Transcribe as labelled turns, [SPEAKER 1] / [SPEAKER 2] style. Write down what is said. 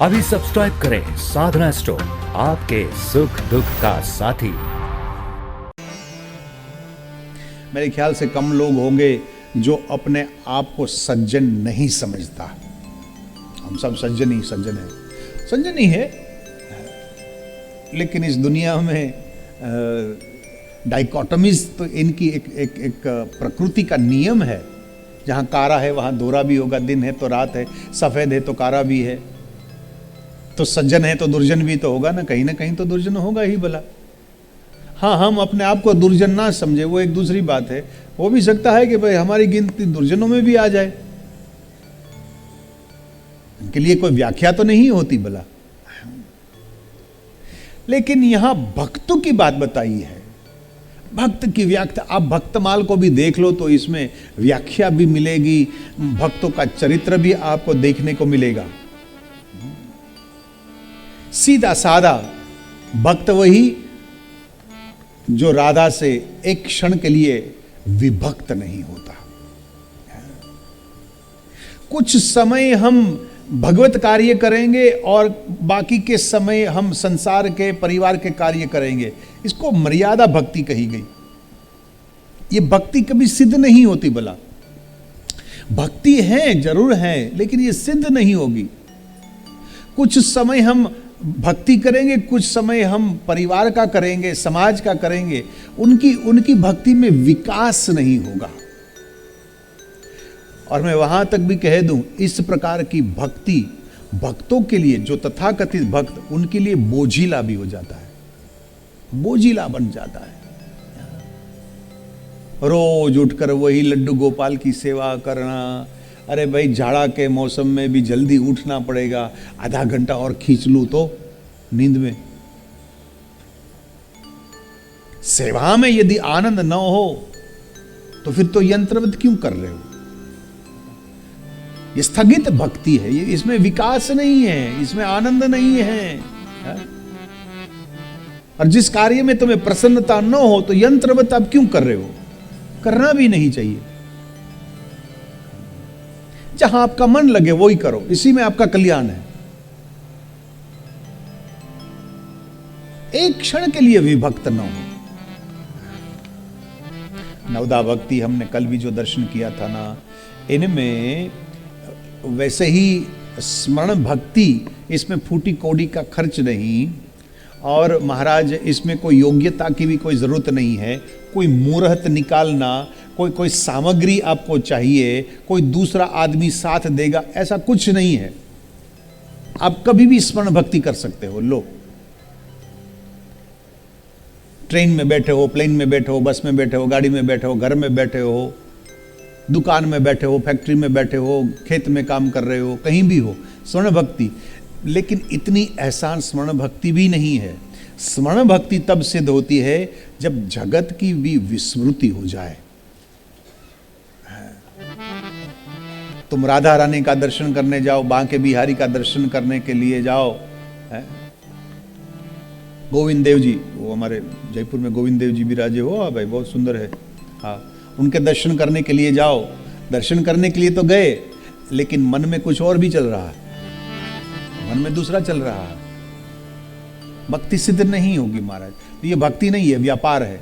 [SPEAKER 1] अभी सब्सक्राइब करें साधना स्टोर, आपके सुख दुख का साथी।
[SPEAKER 2] मेरे ख्याल से कम लोग होंगे जो अपने आप को सज्जन नहीं समझता। हम सब सज्जन ही है। लेकिन इस दुनिया में डाइकोटमीज तो इनकी एक प्रकृति का नियम है। जहाँ कारा है वहाँ दोरा भी होगा, दिन है तो रात है, सफेद है तो कारा भी है। तो सज्जन है तो दुर्जन भी तो होगा ना कहीं तो दुर्जन होगा ही भला। हाँ, हम अपने आप को दुर्जन ना समझे वो एक दूसरी बात है। हो भी सकता है कि भाई हमारी गिनती दुर्जनों में भी आ जाए, इनके लिए कोई व्याख्या तो नहीं होती भला। लेकिन यहां भक्तों की बात बताई है, भक्त की व्याख्या। आप भक्तमाल को भी देख लो तो इसमें व्याख्या भी मिलेगी, भक्तों का चरित्र भी आपको देखने को मिलेगा। सीधा साधा भक्त वही जो राधा से एक क्षण के लिए विभक्त नहीं होता। कुछ समय हम भगवत कार्य करेंगे और बाकी के समय हम संसार के परिवार के कार्य करेंगे। इसको मर्यादा भक्ति कही गई। ये भक्ति कभी सिद्ध नहीं होती भला। भक्ति है, जरूर है, लेकिन ये सिद्ध नहीं होगी। कुछ समय हम भक्ति करेंगे, कुछ समय हम परिवार का करेंगे, समाज का करेंगे, उनकी भक्ति में विकास नहीं होगा। और मैं वहां तक भी कह दूं, इस प्रकार की भक्ति भक्तों के लिए, जो तथाकथित भक्त, उनके लिए बोझिला भी हो जाता है, बोझिला बन जाता है। रोज उठकर वही लड्डू गोपाल की सेवा करना। अरे भाई, जाड़ा के मौसम में भी जल्दी उठना पड़ेगा, आधा घंटा और खींच लूं तो नींद में। सेवा में यदि आनंद न हो तो फिर तो यंत्रवत क्यों कर रहे हो? ये स्थगित भक्ति है, ये इसमें विकास नहीं है, इसमें आनंद नहीं है। और जिस कार्य में तुम्हें प्रसन्नता न हो तो यंत्रवत आप क्यों कर रहे हो? करना भी नहीं चाहिए। जहां आपका मन लगे वो ही करो, इसी में आपका कल्याण है। एक क्षण के लिए विभक्त न हो। नवदा भक्ति हमने कल भी जो दर्शन किया था ना, इनमें वैसे ही स्मरण भक्ति, इसमें फूटी कौड़ी का खर्च नहीं। और महाराज, इसमें कोई योग्यता की भी कोई जरूरत नहीं है, कोई मुहूर्त निकालना, कोई सामग्री आपको चाहिए, कोई दूसरा आदमी साथ देगा, ऐसा कुछ नहीं है। आप कभी भी स्मरण भक्ति कर सकते हो। लो, ट्रेन में बैठे हो, प्लेन में बैठे हो, बस में बैठे हो, गाड़ी में बैठे हो, घर में बैठे हो, दुकान में बैठे हो, फैक्ट्री में बैठे हो, खेत में काम कर रहे हो, कहीं भी हो, स्मरण भक्ति। लेकिन इतनी आसान स्मरण भक्ति भी नहीं है। स्मरण भक्ति तब सिद्ध होती है जब जगत की भी विस्मृति हो जाए। तुम राधा रानी का दर्शन करने जाओ, बांके बिहारी का दर्शन करने के लिए जाओ, गोविंद देव जी, वो हमारे जयपुर में गोविंद देव जी विराजे हो, हाँ भाई, बहुत सुंदर है। हाँ, उनके दर्शन करने के लिए जाओ। दर्शन करने के लिए तो गए, लेकिन मन में कुछ और भी चल रहा है, मन में दूसरा चल रहा है। भक्ति सिद्ध नहीं होगी महाराज। तो ये भक्ति नहीं है, व्यापार है।